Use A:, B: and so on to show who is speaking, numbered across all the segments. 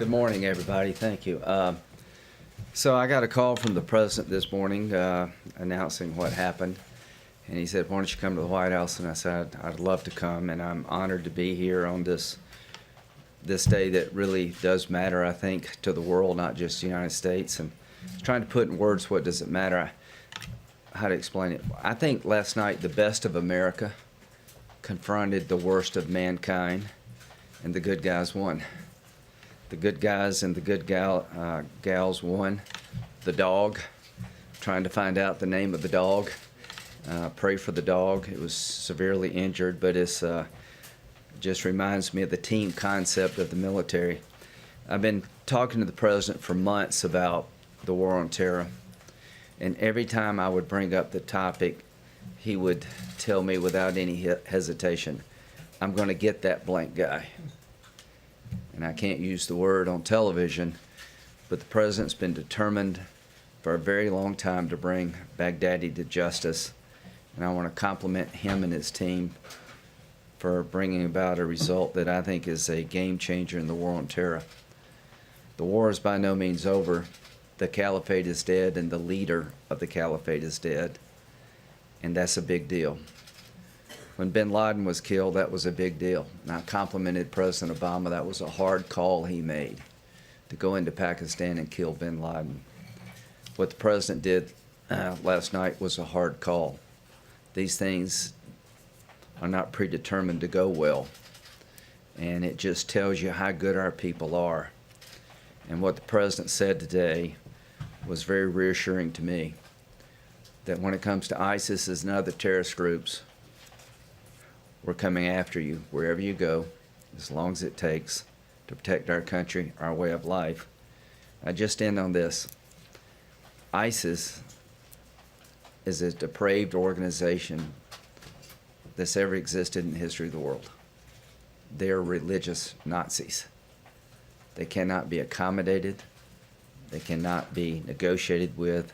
A: Good morning, everybody. Thank you. So I got a call from the president this morning announcing what happened. And he said, why don't you come to the White House? And I said, I'd love to come. And I'm honored to be here on this day that really does matter, I think, to the world, not just the United States. And trying to put in words what does it matter, how to explain it. I think last night the best of America confronted the worst of mankind, and the good guys won. The good guys and the good gals won. The dog, trying to find out the name of the dog. Pray for the dog. It was severely injured, but it's just reminds me of the team concept of the military. I've been talking to the president for months about the war on terror, and every time I would bring up the topic, he would tell me without any hesitation, I'm going to get that blank guy. And I can't use the word on television, but the president's been determined for a very long time to bring al-baghdadi to justice. And I want to compliment him and his team for bringing about a result that I think is a game changer in the war on terror. The war is by no means over. The caliphate is dead, and the leader of the caliphate is dead. And that's a big deal. When bin Laden was killed, that was a big deal. And I complimented President Obama. That was a hard call he made, to go into Pakistan and kill bin Laden. What the president did last night was a hard call. These things are not predetermined to go well. And it just tells you how good our people are. And what the president said today was very reassuring to me, that when it comes to ISIS and other terrorist groups, we're coming after you wherever you go, as long as it takes to protect our country, our way of life. I just end on this. ISIS is a depraved organization that's ever existed in the history of the world. They're religious Nazis. They cannot be accommodated. They cannot be negotiated with.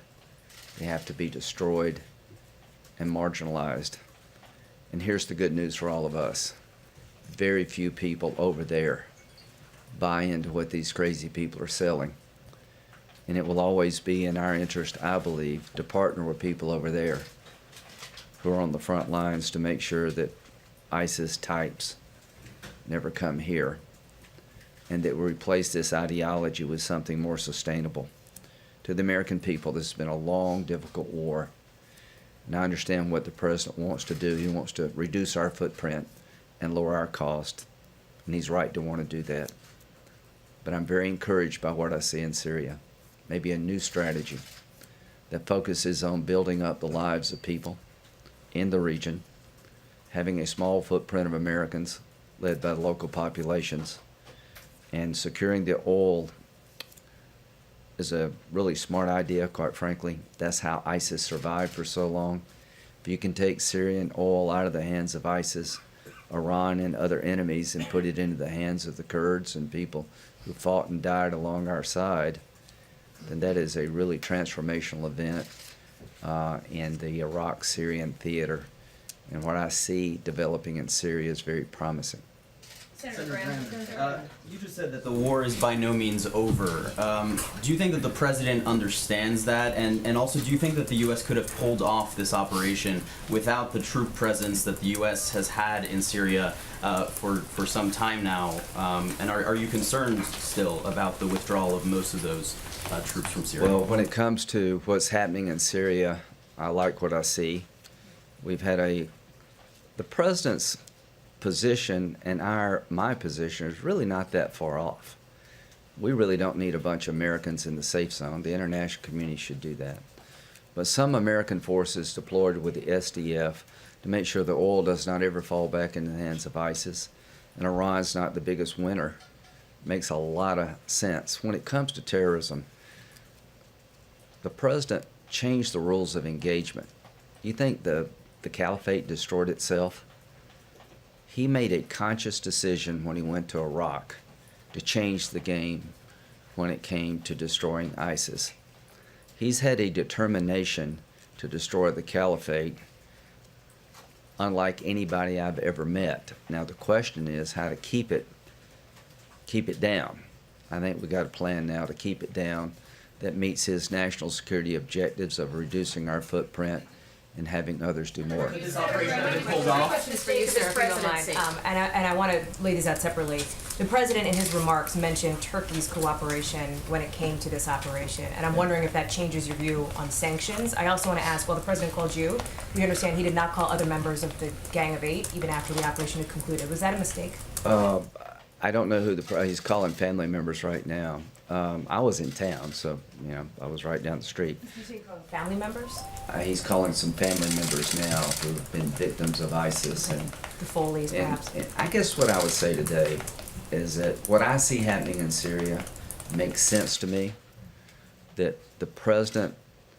A: They have to be destroyed and marginalized. And here's the good news for all of us. Very few people over there buy into what these crazy people are selling. And it will always be in our interest, I believe, to partner with people over there who are on the front lines to make sure that ISIS types never come here, and that we replace this ideology with something more sustainable. To the American people, this has been a long, difficult war. And I understand what the president wants to do. He wants to reduce our footprint and lower our cost, and he's right to want to do that. But I'm very encouraged by what I see in Syria. Maybe a new strategy that focuses on building up the lives of people in the region, having a small footprint of Americans led by the local populations, and securing the oil is a really smart idea, quite frankly. That's how ISIS survived for so long. If you can take Syrian oil out of the hands of ISIS, Iran, and other enemies and put it into the hands of the Kurds and people who fought and died along our side, then that is a really transformational event in the Iraq-Syrian theater. And what I see developing in Syria is very promising.
B: Senator Graham, you just said that the war is by no means over. Do you think that the president understands that? And also, do you think that the U.S. could have pulled off this operation without the troop presence that the U.S. has had in Syria for some time now? And are you concerned still about the withdrawal of most of those troops from Syria?
A: Well, when it comes to what's happening in Syria, I like what I see. We've had the president's position and my position is really not that far off. We really don't need a bunch of Americans in the safe zone. The international community should do that. But some American forces deployed with the SDF to make sure the oil does not ever fall back into the hands of ISIS, and Iran's not the biggest winner, makes a lot of sense. When it comes to terrorism, the president changed the rules of engagement. You think the caliphate destroyed itself? He made a conscious decision when he went to Iraq to change the game when it came to destroying ISIS. He's had a determination to destroy the caliphate unlike anybody I've ever met. Now the question is how to keep it down. I think we got a plan now to keep it down that meets his national security objectives of reducing our footprint and having others do more.
B: This operation has been pulled off.
C: Questions for you, sir, if you don't mind. And I want to lay these out separately. The president, in his remarks, mentioned Turkey's cooperation when it came to this operation, and I'm wondering if that changes your view on sanctions. I also want to ask, well, the president called you. We understand he did not call other members of the Gang of Eight, even after the operation had concluded. Was that a mistake?
A: I don't know who he's calling family members right now. I was in town, so, I was right down the street.
C: Did you say he called family members?
A: He's calling some family members now who've been victims of ISIS. And
C: The Foleys, perhaps?
A: And I guess what I would say today is that what I see happening in Syria makes sense to me, that the president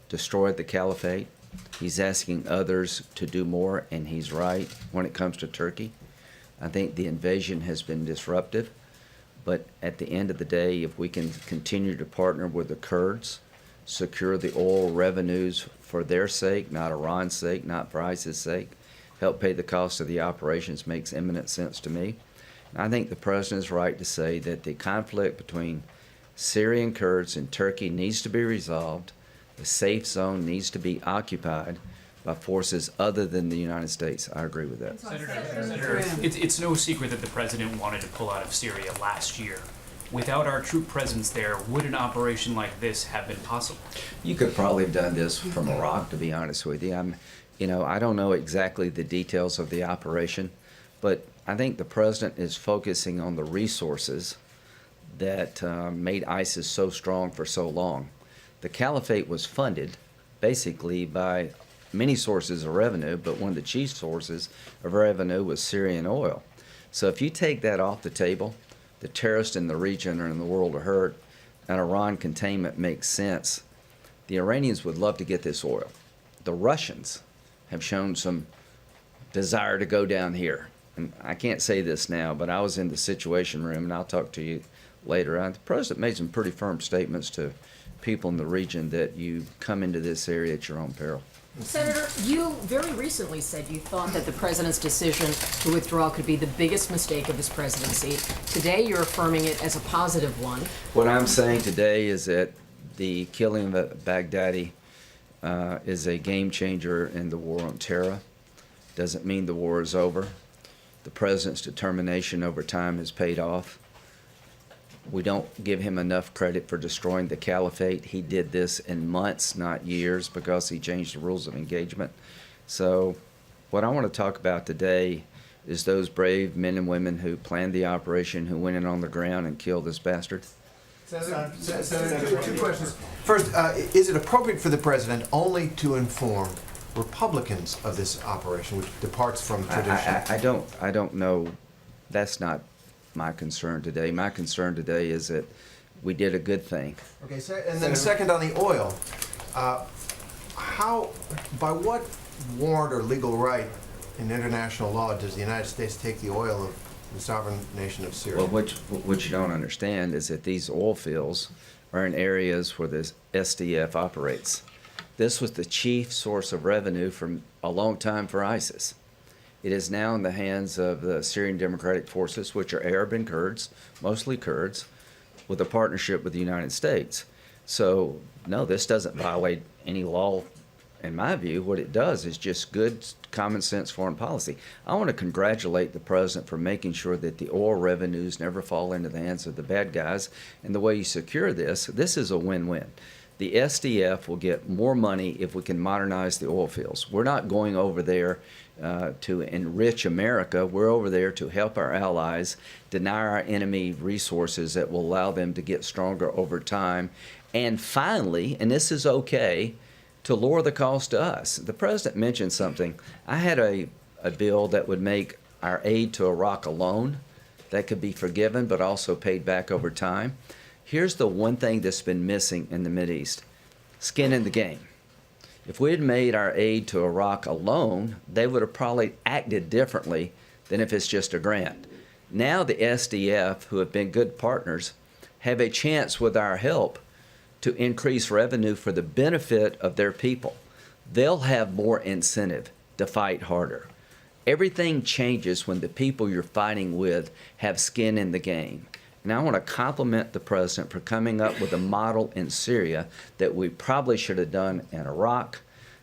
A: destroyed the caliphate. He's asking others to do more, and he's right when it comes to Turkey. I think the invasion has been disruptive, but at the end of the day, if we can continue to partner with the Kurds, secure the oil revenues for their sake, not Iran's sake, not for ISIS' sake, help pay the cost of the operations makes eminent sense to me. And I think the president is right to say that the conflict between Syrian Kurds and Turkey needs to be resolved. The safe zone needs to be occupied by forces other than the United States. I agree with that.
D: Senator, it's no secret that the president wanted to pull out of Syria last year. Without our troop presence there, would an operation like this have been possible?
A: You could probably have done this from Iraq, to be honest with you. I don't know exactly the details of the operation, but I think the president is focusing on the resources that made ISIS so strong for so long. The caliphate was funded basically by many sources of revenue, but one of the chief sources of revenue was Syrian oil. So if you take that off the table, the terrorists in the region or in the world are hurt, and Iran containment makes sense. The Iranians would love to get this oil. The Russians have shown some desire to go down here. And I can't say this now, but I was in the Situation Room, and I'll talk to you later. The president made some pretty firm statements to people in the region that you come into this area at your own peril.
E: Senator, you very recently said you thought that the president's decision to withdraw could be the biggest mistake of his presidency. Today, you're affirming it as a positive one.
A: What I'm saying today is that the killing of al-baghdadi is a game changer in the war on terror. Doesn't mean the war is over. The president's determination over time has paid off. We don't give him enough credit for destroying the caliphate. He did this in months, not years, because he changed the rules of engagement. So what I want to talk about today is those brave men and women who planned the operation, who went in on the ground and killed this bastard.
F: Senator, two questions. First, is it appropriate for the president only to inform Republicans of this operation, which departs from tradition?
A: I don't know. That's not my concern today. My concern today is that we did a good thing.
F: Okay, and then second on the oil, by what warrant or legal right in international law does the United States take the oil of the sovereign nation of Syria?
A: Well, what you don't understand is that these oil fields are in areas where the SDF operates. This was the chief source of revenue for a long time for ISIS. It is now in the hands of the Syrian Democratic Forces, which are Arab and Kurds, mostly Kurds, with a partnership with the United States. So, no, this doesn't violate any law. In my view, what it does is just good, common sense foreign policy. I want to congratulate the president for making sure that the oil revenues never fall into the hands of the bad guys. And the way you secure this is a win-win. The SDF will get more money if we can modernize the oil fields. We're not going over there to enrich America. We're over there to help our allies deny our enemy resources that will allow them to get stronger over time. And finally, and this is okay, to lower the cost to us. The president mentioned something. I had a bill that would make our aid to Iraq alone that could be forgiven but also paid back over time. Here's the one thing that's been missing in the Mideast: skin in the game. If we had made our aid to Iraq alone, they would have probably acted differently than if it's just a grant. Now the SDF, who have been good partners, have a chance with our help to increase revenue for the benefit of their people. They'll have more incentive to fight harder. Everything changes when the people you're fighting with have skin in the game. And I want to compliment the president for coming up with a model in Syria that we probably should have done in Iraq.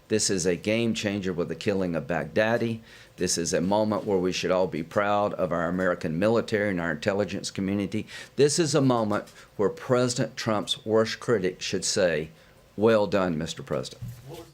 A: This is a game changer with the killing of al-baghdadi. This is a moment where we should all be proud of our American military and our intelligence community. This is a moment where President Trump's worst critic should say, "Well done, Mr. President."